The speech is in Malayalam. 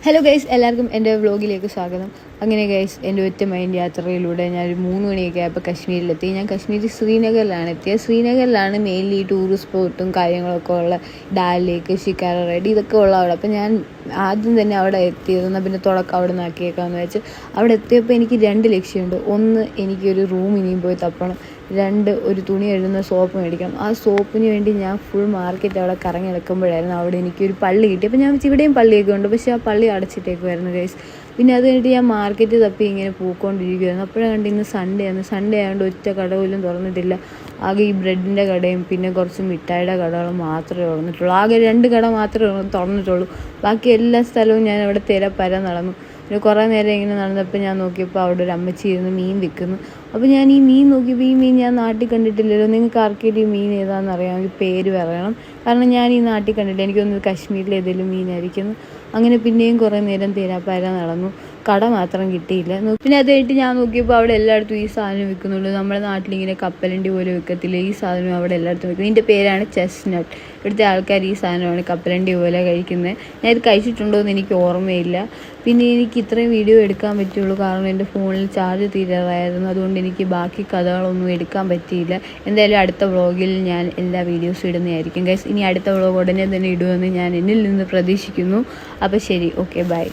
ഹലോ ഗൈസ്, എല്ലാവർക്കും എൻ്റെ വ്ളോഗിലേക്ക് സ്വാഗതം. അങ്ങനെ ഗൈസ്, എൻ്റെ ഒറ്റ മൈൻഡ് യാത്രയിലൂടെ ഞാനൊരു 3 മണിയൊക്കെ ആയപ്പോൾ കശ്മീരിലെത്തി. ഞാൻ കശ്മീർ ശ്രീനഗറിലാണ് എത്തിയത്. ശ്രീനഗറിലാണ് മെയിൻലി ടൂറിസ്റ്റ് സ്പോട്ടും കാര്യങ്ങളൊക്കെ ഉള്ള ഡാൽ ലേക്ക്, ഷിക്കാര റൈഡ് ഇതൊക്കെ ഉള്ള അവിടെ. അപ്പോൾ ഞാൻ ആദ്യം തന്നെ അവിടെ എത്തിയത്, എന്നാൽ പിന്നെ തുടക്കം അവിടെ നിന്ന് ആക്കിയേക്കാമെന്ന് വെച്ച് അവിടെ എത്തിയപ്പോൾ എനിക്ക് 2 ലക്ഷ്യമുണ്ട്. ഒന്ന്, എനിക്കൊരു റൂം ഇനിയും പോയി തപ്പണം. 2, ഒരു തുണി എഴുതുന്ന സോപ്പ് മേടിക്കണം. ആ സോപ്പിന് വേണ്ടി ഞാൻ ഫുൾ മാർക്കറ്റ് അവിടെ കറങ്ങി നടക്കുമ്പോഴായിരുന്നു അവിടെ എനിക്കൊരു പള്ളി കിട്ടി. അപ്പോൾ ഞാൻ വെച്ച് ഇവിടെയും പള്ളിയൊക്കെ ഉണ്ട്, പക്ഷേ ആ പള്ളി അടച്ചിട്ടേക്കുമായിരുന്നു ഗൈസ്. പിന്നെ അത് കഴിഞ്ഞിട്ട് ഞാൻ മാർക്കറ്റ് തപ്പി ഇങ്ങനെ പോയിക്കൊണ്ടിരിക്കുമായിരുന്നു. അപ്പോഴാണ് കണ്ട് ഇന്ന് സൺഡേ ആയതുകൊണ്ട് ഒറ്റ കട പോലും തുറന്നിട്ടില്ല. ആകെ ഈ ബ്രെഡിൻ്റെ കടയും പിന്നെ കുറച്ച് മിഠായിയുടെ കടകളും മാത്രമേ തുറന്നിട്ടുള്ളൂ. ആകെ 2 കട മാത്രമേ തുറന്നിട്ടുള്ളൂ. ബാക്കി എല്ലാ സ്ഥലവും ഞാൻ അവിടെ തിരപ്പര നടന്നു. പിന്നെ കുറേ നേരം ഇങ്ങനെ നടന്നപ്പോൾ ഞാൻ നോക്കിയപ്പോൾ അവിടെ ഒരു അമ്മച്ചി ഇരുന്ന് മീൻ വിൽക്കുന്നു. അപ്പോൾ ഞാൻ ഈ മീൻ നോക്കിയപ്പോൾ ഈ മീൻ ഞാൻ നാട്ടിൽ കണ്ടിട്ടില്ലല്ലോ. നിങ്ങൾക്ക് ആർക്കെങ്കിലും ഈ മീൻ ഏതാണെന്ന് അറിയാമെങ്കിൽ പേര് പറയണം. കാരണം ഞാൻ ഈ നാട്ടിൽ കണ്ടിട്ടില്ല. എനിക്കൊന്ന് കാശ്മീരിൽ ഏതെങ്കിലും മീനായിരിക്കുന്നു. അങ്ങനെ പിന്നെയും കുറേ നേരം തിരപ്പര നടന്നു. കട മാത്രം കിട്ടിയില്ല. പിന്നെ അത് കഴിഞ്ഞിട്ട് ഞാൻ നോക്കിയപ്പോൾ അവിടെ എല്ലായിടത്തും ഈ സാധനം വിൽക്കുന്നുള്ളൂ. നമ്മുടെ നാട്ടിലിങ്ങനെ കപ്പലണ്ടി പോലെ വിൽക്കത്തില്ല, ഈ സാധനം അവിടെ എല്ലായിടത്തും വിൽക്കുന്നത്. ഇതിൻ്റെ പേരാണ് ചെസ്റ്റ്നട്ട്. ഇവിടുത്തെ ആൾക്കാർ ഈ സാധനമാണ് കപ്പലണ്ടി പോലെ കഴിക്കുന്നത്. ഞാൻ ഇത് കഴിച്ചിട്ടുണ്ടോ എന്ന് എനിക്ക് ഓർമ്മയില്ല. പിന്നെ എനിക്ക് ഇത്രയും വീഡിയോ എടുക്കാൻ പറ്റുള്ളൂ കാരണം എൻ്റെ ഫോണിൽ ചാർജ് തീരാറായിരുന്നു. അതുകൊണ്ട് എനിക്ക് ബാക്കി കഥകളൊന്നും എടുക്കാൻ പറ്റിയില്ല. എന്തായാലും അടുത്ത വ്ളോഗിൽ ഞാൻ എല്ലാ വീഡിയോസും ഇടുന്നതായിരിക്കും ഗൈസ്. ഇനി അടുത്ത വ്ളോഗ് ഉടനെ തന്നെ ഇടുമെന്ന് ഞാൻ എന്നിൽ നിന്ന് പ്രതീക്ഷിക്കുന്നു. അപ്പോൾ ശരി, ഓക്കെ, ബൈ.